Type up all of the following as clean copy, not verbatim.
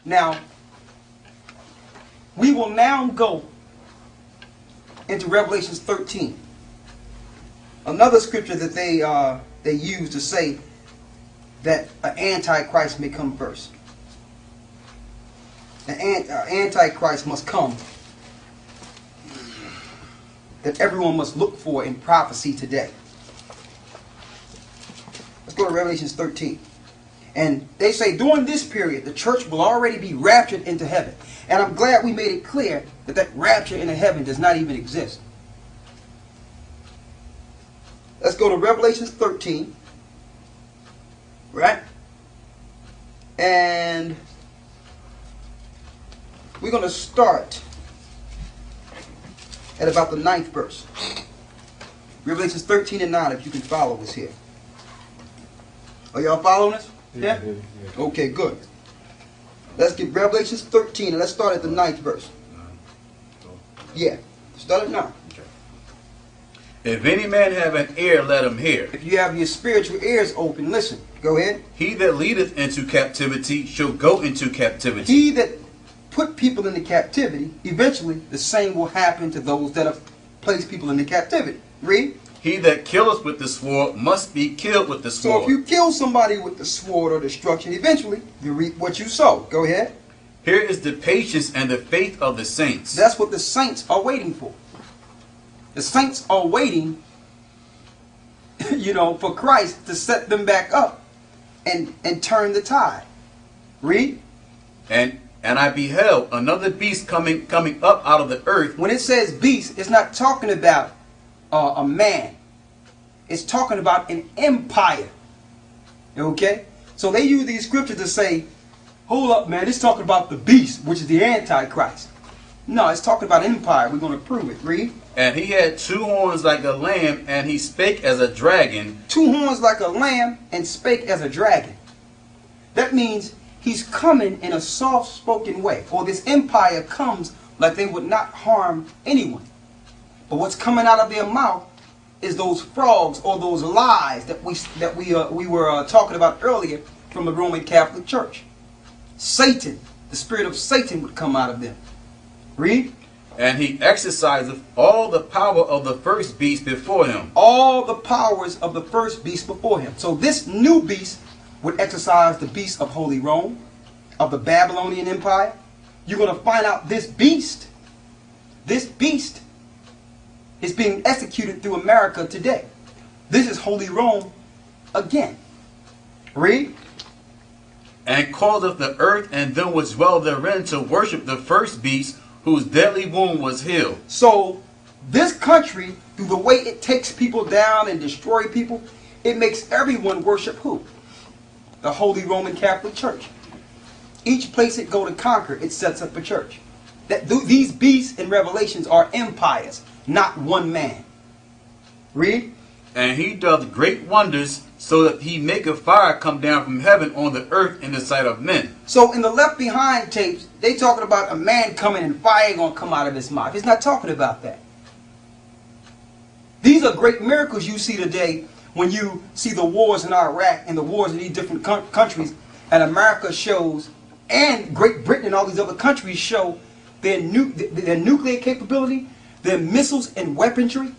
Now, we will now go into Revelations 13. Another scripture that they use to say that an antichrist may come first. An antichrist must come that everyone must look for in prophecy today. Let's go to Revelations 13. And they say during this period, the church will already be raptured into heaven. And I'm glad we made it clear that that rapture into heaven does not even exist. Let's go to Revelations 13. Right? And we're going to start at about the 9th verse. Revelations 13 and 9, if you can follow us here. Are y'all following us? Yeah? Okay, good. Let's get Revelations 13 and let's start at the 9th verse. Yeah, start at 9. If any man have an ear, let him hear. If you have your spiritual ears open, listen. Go ahead. He that leadeth into captivity shall go into captivity. He that put people into captivity, eventually the same will happen to those that have placed people into captivity. Read. He that killeth with the sword must be killed with the sword. So if you kill somebody with the sword or destruction, eventually you reap what you sow. Go ahead. Here is the patience and the faith of the saints. That's what the saints are waiting for. The saints are waiting, for Christ to set them back up and turn the tide. Read. And I beheld another beast coming up out of the earth. When it says beast, it's not talking about a man. It's talking about an empire. Okay? So they use these scriptures to say, hold up, man, it's talking about the beast, which is the Antichrist. No, it's talking about empire. We're going to prove it. Read. And he had 2 horns like a lamb, and he spake as a dragon. 2 horns like a lamb, and spake as a dragon. That means he's coming in a soft-spoken way. Or this empire comes like they would not harm anyone. But what's coming out of their mouth is those frogs or those lies that we were talking about earlier from the Roman Catholic Church. Satan, the spirit of Satan would come out of them. Read. And he exerciseth all the power of the first beast before him. All the powers of the first beast before him. So this new beast would exercise the beast of Holy Rome, of the Babylonian Empire. You're going to find out this beast is being executed through America today. This is Holy Rome again. Read. And causeth the earth and them which dwell therein to worship the first beast, whose deadly wound was healed. So this country, through the way it takes people down and destroy people, it makes everyone worship who? The Holy Roman Catholic Church. Each place it go to conquer, it sets up a church. These beasts in Revelations are empires, not one man. Read. And he doth great wonders, so that he maketh fire come down from heaven on the earth in the sight of men. So in the Left Behind tapes, they talking about a man coming and fire going to come out of his mouth. It's not talking about that. These are great miracles you see today when you see the wars in Iraq and the wars in these different countries, and America shows, and Great Britain and all these other countries show their nuclear capability, their missiles and weaponry.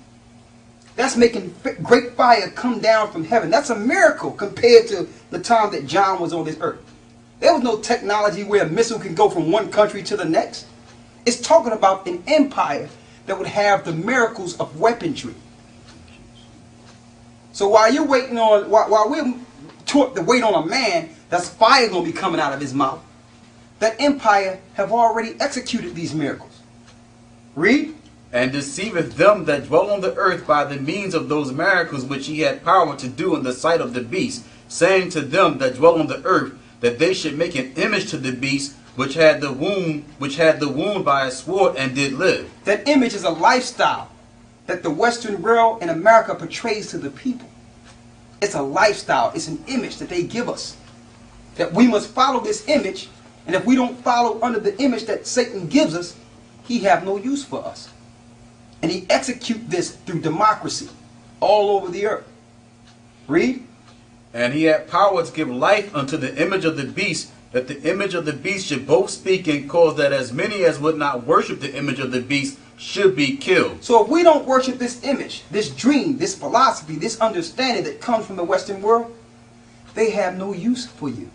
That's making great fire come down from heaven. That's a miracle compared to the time that John was on this earth. There was no technology where a missile can go from one country to the next. It's talking about an empire that would have the miracles of weaponry. So while you're waiting on, while we're taught to wait on a man, that's fire going to be coming out of his mouth. That empire have already executed these miracles. Read. And deceiveth them that dwell on the earth by the means of those miracles which he had power to do in the sight of the beast, saying to them that dwell on the earth that they should make an image to the beast which had the wound by a sword and did live. That image is a lifestyle that the Western world and America portrays to the people. It's a lifestyle. It's an image that they give us. That we must follow this image, and if we don't follow under the image that Satan gives us, he have no use for us. And he execute this through democracy all over the earth. Read. And he had power to give life unto the image of the beast, that the image of the beast should both speak and cause that as many as would not worship the image of the beast should be killed. So if we don't worship this image, this dream, this philosophy, this understanding that comes from the Western world, they have no use for you.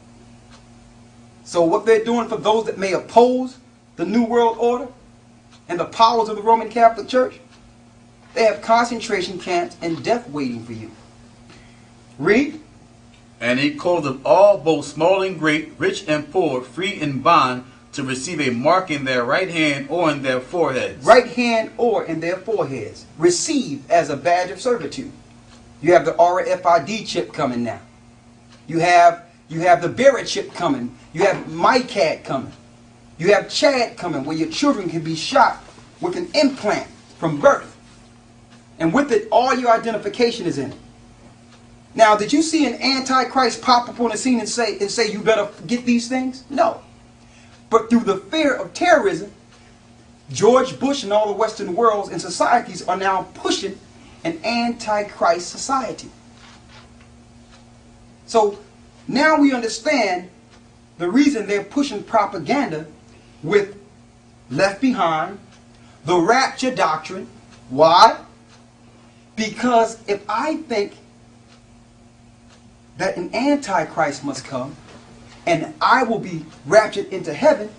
So what they're doing for those that may oppose the New World Order and the powers of the Roman Catholic Church, they have concentration camps and death waiting for you. Read. And he called them all, both small and great, rich and poor, free and bond, to receive a mark in their right hand or in their foreheads. Right hand or in their foreheads. Receive as a badge of servitude. You have the RFID chip coming now. You have the bearer chip coming. You have MyCAD coming. You have Chad coming, where your children can be shot with an implant from birth. And with it, all your identification is in it. Now, did you see an Antichrist pop up on the scene and say you better get these things? No. But through the fear of terrorism, George Bush and all the Western worlds and societies are now pushing an Antichrist society. So now we understand the reason they're pushing propaganda with Left Behind, the rapture doctrine. Why? Because if I think that an Antichrist must come and I will be raptured into heaven,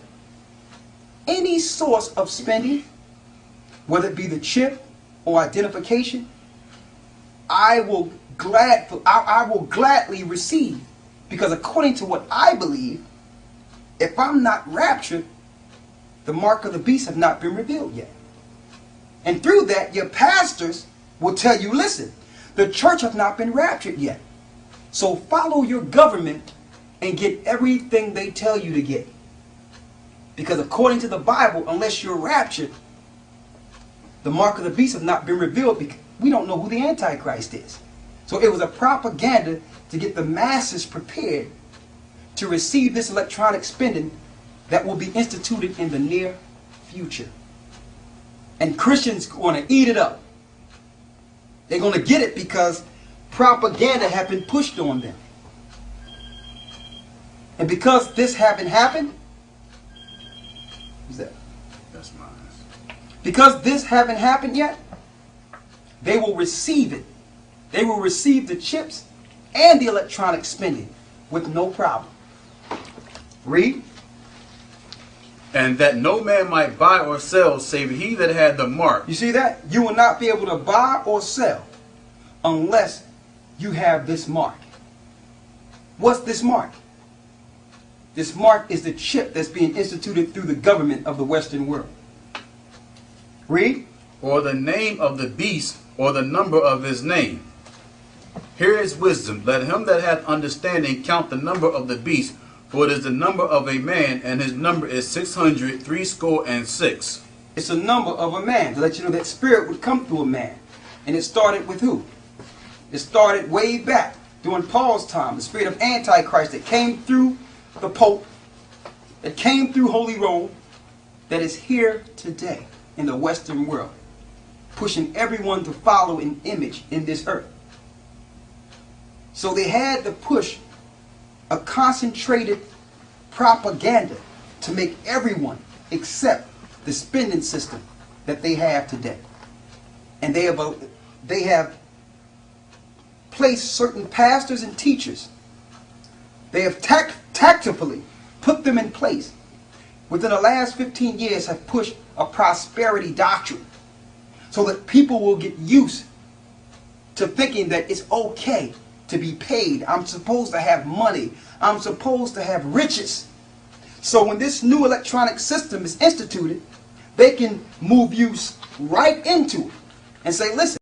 any source of spending, whether it be the chip or identification, I will gladly receive. Because according to what I believe, if I'm not raptured, the mark of the beast have not been revealed yet. And through that, your pastors will tell you, listen, the church has not been raptured yet. So follow your government and get everything they tell you to get. Because according to the Bible, unless you're raptured, the mark of the beast has not been revealed, because we don't know who the Antichrist is. So it was a propaganda to get the masses prepared to receive this electronic spending that will be instituted in the near future. And Christians are going to eat it up. They're going to get it because propaganda has been pushed on them. And because this haven't happened, who's that? That's mine. Because this haven't happened yet, they will receive it. They will receive the chips and the electronic spending with no problem. Read. And that no man might buy or sell save he that had the mark. You see that? You will not be able to buy or sell unless you have this mark. What's this mark? This mark is the chip that's being instituted through the government of the Western world. Read. Or the name of the beast, or the number of his name. Here is wisdom. Let him that hath understanding count the number of the beast, for it is the number of a man, and his number is 666. It's a number of a man, to let you know that spirit would come through a man. And it started with who? It started way back during Paul's time. The spirit of Antichrist that came through the Pope, that came through Holy Rome, that is here today in the Western world, pushing everyone to follow an image in this earth. So they had to push a concentrated propaganda to make everyone accept the spending system that they have today. And they have placed certain pastors and teachers. They have tactfully put them in place. Within the last 15 years have pushed a prosperity doctrine so that people will get used to thinking that it's okay to be paid. I'm supposed to have money. I'm supposed to have riches. So when this new electronic system is instituted, they can move you right into it and say, listen,